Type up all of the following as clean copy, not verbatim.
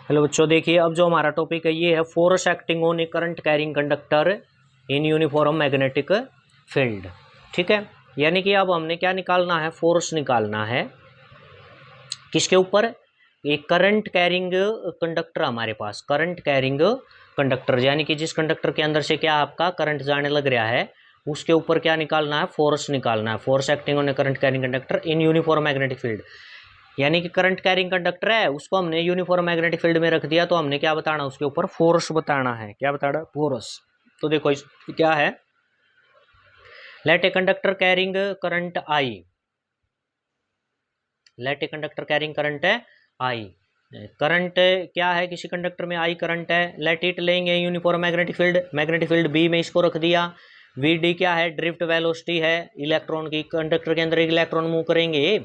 Hello बच्चों, देखिए अब जो हमारा टॉपिक है ये है force acting on A current carrying conductor in uniform magnetic field. ठीक है, यानी कि अब हमने क्या निकालना है, फोर्स निकालना है किसके ऊपर, एक करंट कैरिंग कंडक्टर हमारे पास, करंट कैरिंग कंडक्टर यानी कि जिस कंडक्टर के अंदर से क्या आपका करंट जाने लग रहा है उसके ऊपर क्या निकालना है, फोर्स निकालना है। Force acting on A current carrying conductor in uniform magnetic field, यानी कि करंट कैरिंग कंडक्टर है उसको हमने यूनिफॉर्म मैग्नेटिक फील्ड में रख दिया, तो हमने क्या बताना, उसके ऊपर फोर्स बताना है। क्या बताना, फोर्स। तो देखो इस क्या है, let a conductor carrying current I, let a conductor carrying current है आई, करंट क्या है, किसी कंडक्टर में आई करंट है। लेट इट लेंगे यूनिफॉर्म मैग्नेटिक फील्ड बी में इसको रख दिया। वी डी क्या है, ड्रिफ्ट वेलोसिटी है इलेक्ट्रॉन की, कंडक्टर के अंदर एक इलेक्ट्रॉन मूव करेंगे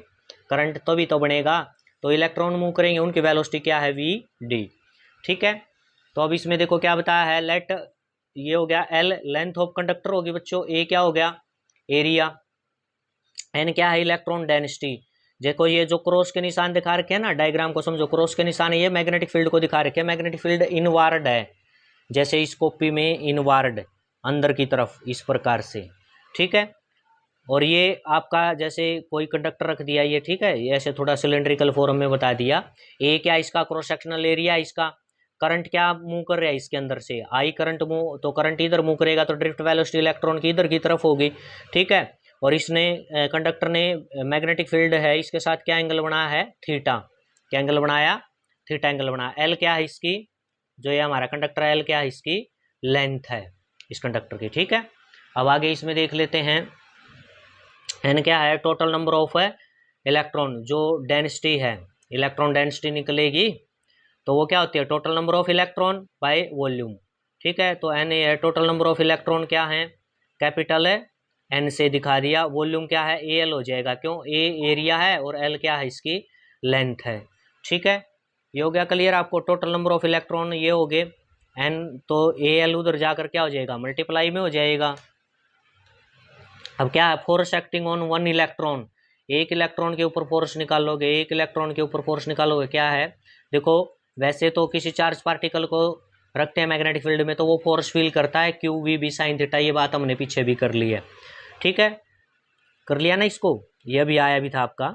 करंट तभी तो बनेगा, तो इलेक्ट्रॉन मूव करेंगे उनकी वेलोसिटी क्या है, वी डी। ठीक है, तो अब इसमें देखो क्या बताया है, लेट ये हो गया एल लेंथ ऑफ कंडक्टर होगी बच्चों, ए क्या हो गया एरिया, एन क्या है इलेक्ट्रॉन डेंसिटी। देखो ये जो क्रॉस के निशान दिखा रखे हैं ना, डायग्राम को समझो, क्रॉस के निशान ये मैग्नेटिक फील्ड को दिखा रखे हैं, मैग्नेटिक फील्ड इनवार्ड है, जैसे इस कॉपी में इनवार्ड अंदर की तरफ इस प्रकार से। ठीक है, और ये आपका जैसे कोई कंडक्टर रख दिया ये, ठीक है, ये ऐसे थोड़ा सिलेंड्रिकल फॉर्म में बता दिया। ए क्या इसका क्रॉस सेक्शनल एरिया, इसका करंट क्या मूव कर रहा है इसके अंदर से, आई करंट मूव, तो करंट इधर मूव करेगा तो ड्रिफ्ट वेलोसिटी इलेक्ट्रॉन की इधर की तरफ होगी। ठीक है, और इसने कंडक्टर ने मैग्नेटिक फील्ड है इसके साथ क्या एंगल बनाया है, थीटा। क्या एंगल बनाया, थीटा एंगल बनाया। एल क्या है इसकी, जो ये हमारा कंडक्टर एल क्या है इसकी लेंथ है इस कंडक्टर की। ठीक है, अब आगे इसमें देख लेते हैं, एन क्या है टोटल नंबर ऑफ इलेक्ट्रॉन, जो डेंसिटी है इलेक्ट्रॉन डेंसिटी निकलेगी तो वो क्या होती है, total number of electron by volume. ठीक है, तो एन ए है टोटल नंबर ऑफ इलेक्ट्रॉन क्या है, कैपिटल है एन से दिखा दिया। वॉल्यूम क्या है, ए एल हो जाएगा, क्यों, ए एरिया है और एल क्या है इसकी लेंथ है। ठीक है, ये हो गया क्लियर आपको, टोटल नंबर ऑफ इलेक्ट्रॉन ये हो गए एन, तो ए एल उधर जाकर क्या हो जाएगा, मल्टीप्लाई में हो जाएगा। अब क्या है, force acting on one electron, एक इलेक्ट्रॉन के ऊपर फोर्स निकालोगे, एक इलेक्ट्रॉन के ऊपर फोर्स निकालोगे, क्या है देखो, वैसे तो किसी चार्ज पार्टिकल को रखते हैं मैग्नेटिक फील्ड में तो वो फोर्स फील करता है Q V B sine theta, ये बात हमने पीछे भी कर ली है। ठीक है, कर लिया ना इसको, ये भी आया भी था आपका।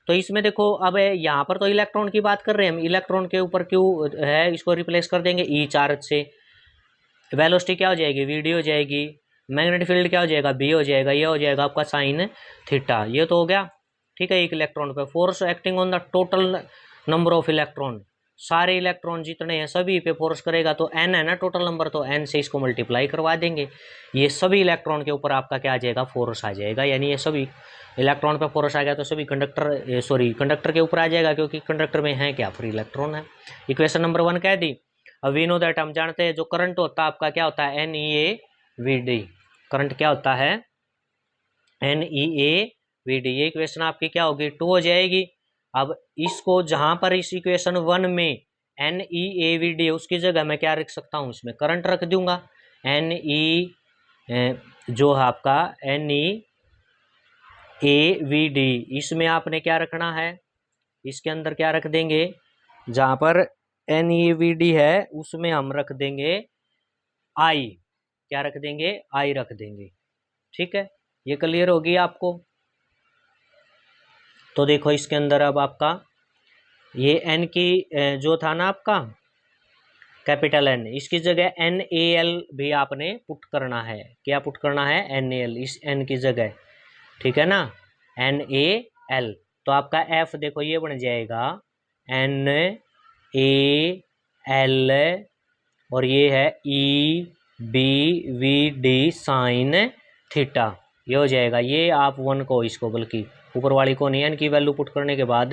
तो इसमें देखो अब यहाँ पर तो इलेक्ट्रॉन की बात कर रहे हैं हम, इलेक्ट्रॉन के ऊपर क्यू है इसको रिप्लेस कर देंगे ई चार्ज से, वेलोसिटी क्या हो जाएगी, वी डी हो जाएगी, मैग्नेटिक फील्ड क्या हो जाएगा, बी हो जाएगा, ये हो जाएगा आपका साइन थीटा, ये तो हो गया। ठीक है, एक इलेक्ट्रॉन पे force acting on the total number of electron, सारे इलेक्ट्रॉन जितने हैं सभी पे फोर्स करेगा, तो एन है ना टोटल नंबर, तो एन से इसको मल्टीप्लाई करवा देंगे, ये सभी इलेक्ट्रॉन के ऊपर आपका क्या आ जाएगा, फोर्स आ जाएगा। यानी ये सभी इलेक्ट्रॉन पे फोर्स आ गया तो सभी कंडक्टर कंडक्टर के ऊपर आ जाएगा, क्योंकि कंडक्टर में है क्या, फ्री इलेक्ट्रॉन है। इक्वेशन नंबर 1 कह दी। अब वी नो दैट, हम जानते हैं जो करंट होता है आपका क्या होता है, N E A V D, current क्या होता है, N E A V D. ये इक्वेशन आपकी क्या होगी, 2 हो जाएगी। अब इसको जहां पर इस इक्वेशन 1 में N E A V D उसकी जगह मैं क्या रख सकता हूँ, इसमें करंट रख दूंगा, एन ई जो है आपका N E A V D, इसमें आपने क्या रखना है, इसके अंदर क्या रख देंगे, जहां पर एन ई वी डी है उसमें हम रख देंगे आई, क्या रख देंगे, आई रख देंगे। ठीक है, ये क्लियर होगी आपको। तो देखो इसके अंदर अब आपका ये एन की जो था ना आपका कैपिटल एन, इसकी जगह एन ए एल भी आपने पुट करना है, क्या पुट करना है, एन ए एल इस एन की जगह। ठीक है ना, एन ए एल, तो आपका एफ देखो ये बन जाएगा एन ए एल और ये है E B V D sine theta, ये हो जाएगा। ये आप 1 को इसको बल्कि ऊपर वाली को नहीं, एन की वैल्यू पुट करने के बाद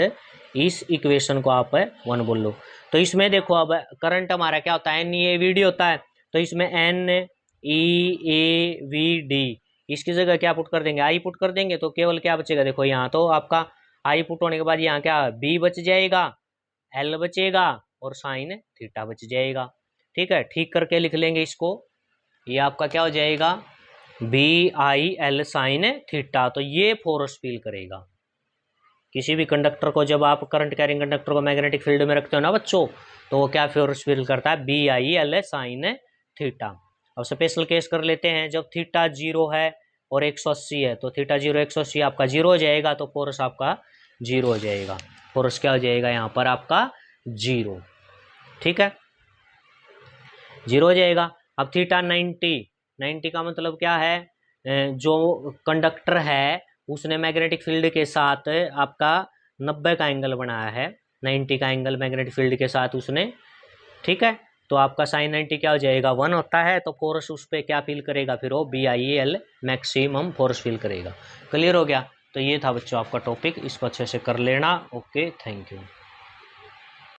इस इक्वेशन को आप 1 बोल लो। तो इसमें देखो अब करंट हमारा क्या होता है, N E A V D होता है, तो इसमें N E A V D इसकी जगह क्या पुट कर देंगे, आई पुट कर देंगे, तो केवल क्या बचेगा, देखो यहाँ तो आपका आई पुट होने के बाद यहाँ क्या बी बच जाएगा, एल बचेगा और साइन थीटा बच जाएगा। ठीक है, ठीक करके लिख लेंगे इसको, ये आपका क्या हो जाएगा, B I L sine theta, तो ये फोर्स फील करेगा। किसी भी कंडक्टर को जब आप करंट कैरिंग कंडक्टर को मैग्नेटिक फील्ड में रखते हो ना बच्चों, तो वो क्या फोर्स फील करता है, BIL साइन थीटा। अब स्पेशल केस कर लेते हैं, जब थीटा 0 है और 180 है, तो थीटा 0 180 आपका 0 हो जाएगा, तो फोर्स आपका 0 हो जाएगा, फोर्स क्या हो जाएगा यहाँ पर आपका 0, ठीक है, 0 हो जाएगा। अब थीटा 90 का मतलब क्या है, जो कंडक्टर है उसने मैग्नेटिक फील्ड के साथ आपका 90 का एंगल बनाया है, 90 का एंगल मैग्नेटिक फील्ड के साथ उसने, ठीक है, तो आपका साइन 90 क्या हो जाएगा 1 होता है, तो फोर्स उस पर क्या फील करेगा फिर वो BIL मैक्सिमम फोर्स फील करेगा। क्लियर हो गया। तो ये था बच्चों आपका टॉपिक, इसको अच्छे से कर लेना। Okay, thank you.